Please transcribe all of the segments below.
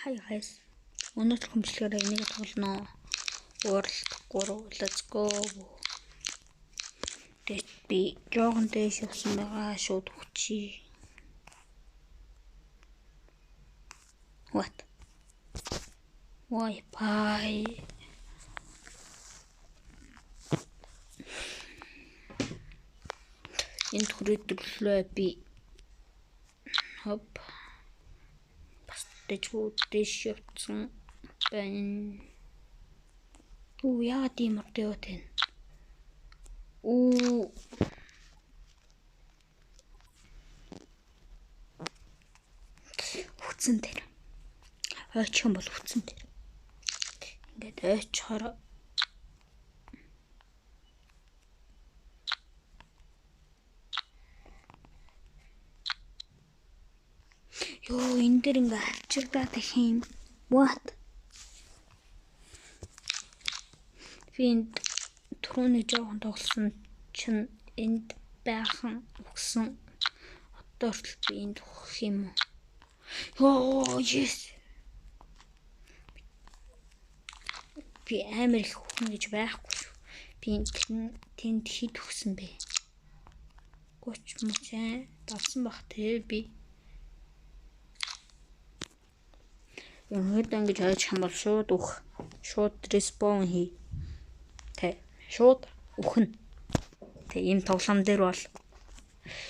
Hi guys. Өнөөдөр хөмчлөгээр энийг тоглоно. World 3 let's go. Тэт би жоохон дэш явсан байгаа шууд хүчий. What? Why bye? Энд хүрээдлээ би. Хоп. Тэжгүй дэш явсан байна. Яа тийм ордоо тэн. Хүцэн дээр. Ойчхон бол хүцэн дээр. Ингээд ойчхоор ёо энэ дээр ингээ авчирдаад их юм. What? Финд түрүүний жоохон тоглосон чинь энд байхан өгсөн. Одоо хүртэл би энд өгөх юм уу? Ёо yes. Би амар их өгнө гэж байхгүй шүү. Би тэнд хэд өгсөн бэ? 30 мөчөө давсан бах те би. Ингээд ингэж хайж хамбал шууд өөх. Шууд респаун хий. Тэ шууд өөхнө. Тэ энэ тоглоом дээр бол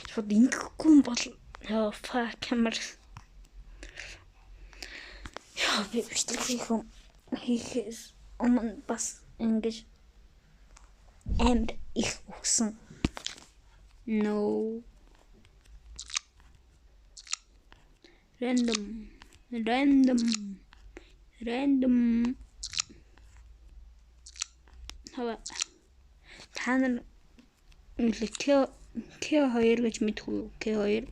шууд ингэхгүй юм бол ёо fuck камер. Яа би бичлэг хийхээс өмнө бас ингэж амар их өгсөн. No. Random. Хава. Та нар К2 гэж мэдгүй юу? К2.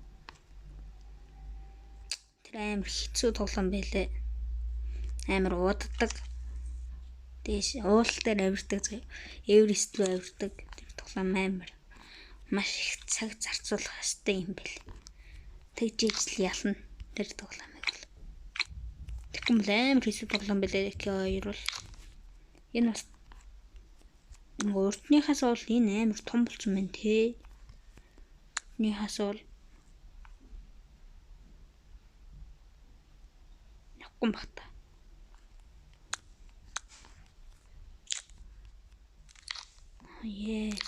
Тэр амар хэцүү тоглоом байлээ. Амар ууддаг. Дэш уултаар авирдаг. Эврест рүү авирдаг. Тэр тоглоом амар маш их цаг зарцуулах хэрэгтэй юм бэл. Тэгж ижил ялна. Тэр тоглоомыг бол. Тэгвэл амар хэцүү тоглоом байлээ К2 бол. Энэ бас урдныхаас бол энэ амар том болсон байна те. Урдныхаас бол яахгүй багта. Yes.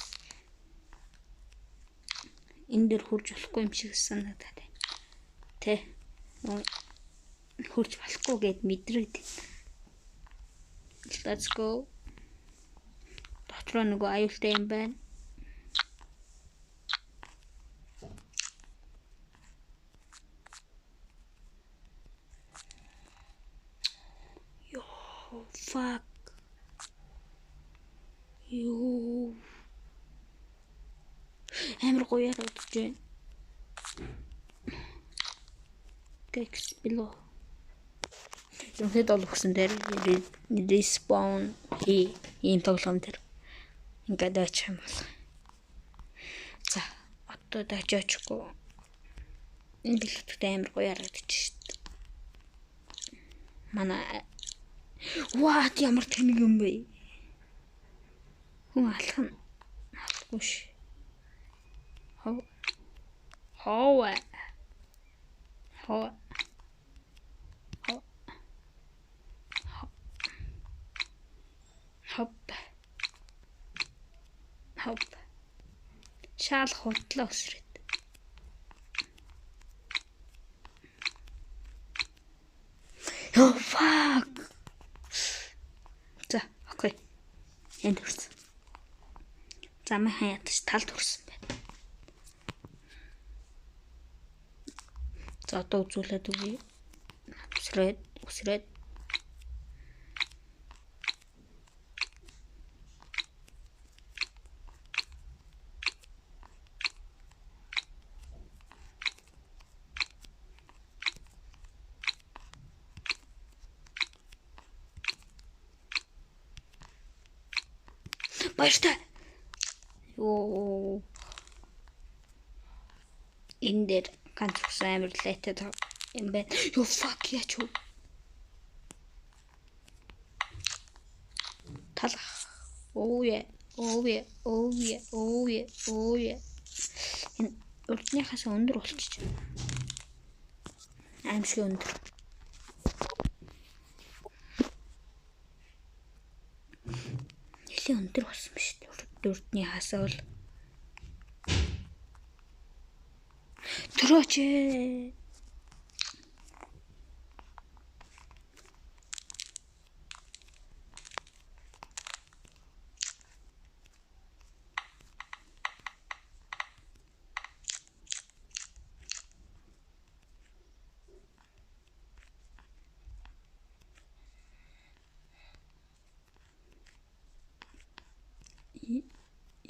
Энэ дэр хурж болохгүй юм шиг санагдаад байна. Тэ. Хурж болохгүй гэд мэдрээд. Let's go. Дотроо нөгөө аюултай юм байна. Ёо fuck. Ёо. Амар гоё ярагдаж байна. Кекс било. Үнэхээр бол өгсөн дээр респаун ийм тоглоом дээр ингээд очих юм бол. За одоо дажаачгүй. Энэ билеттэй амар гоё ярагдаж шít. Манай what ямар тэнэг юм бэ? Хүн алхан. Алгүй ш. Хоо. Хоп. Шаал хутлаа өсрээд. Ёо fuck. За, окей. Энд хүрсэн. За маяхан ядаж талд хүрсэн байна. За одоо үзүүлээд үгүй. Өсрээд. Баяртай. Ёо. Энэ дээр ганц амар лайтад юм байна. Ёо fuck яач юу. Талах. Oh yeah. Энэ урдныхаас өндөр болчих. Аимшиг өндөр. Нэлээд өндөр болсон ба шүү дээ. Урдныхаас бол төрөөч.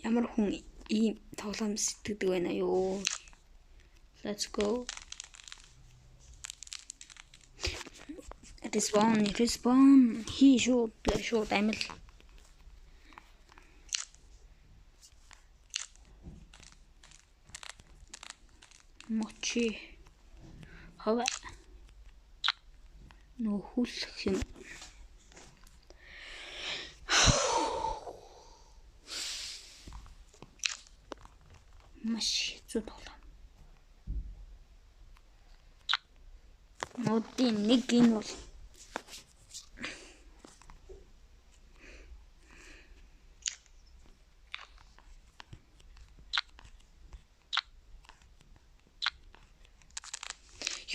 Ямар хүн ийм тоглоом сэтгэдэг байна юу? Let's go. Respawn. Шууд амил. Мочи. Хава. Нөхүүлэх юм. Маш хэцүү тоглоом. Модын нэг энэ бол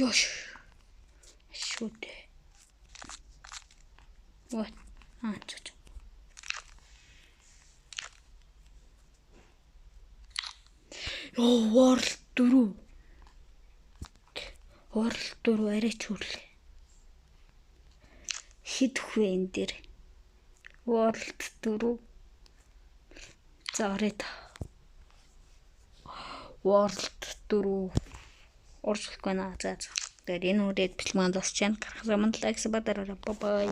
ёш шүд. What? Чуч. World 4. World 4 арай чүрлээ. Хит хвэ энэ дээр. World 4. За орой та. World 4. Орчлохгүй наа. За. Тэгээд энэ үрээд бэлмэн дасч чана. Гарах замд лайк сабадараа. Бай бай.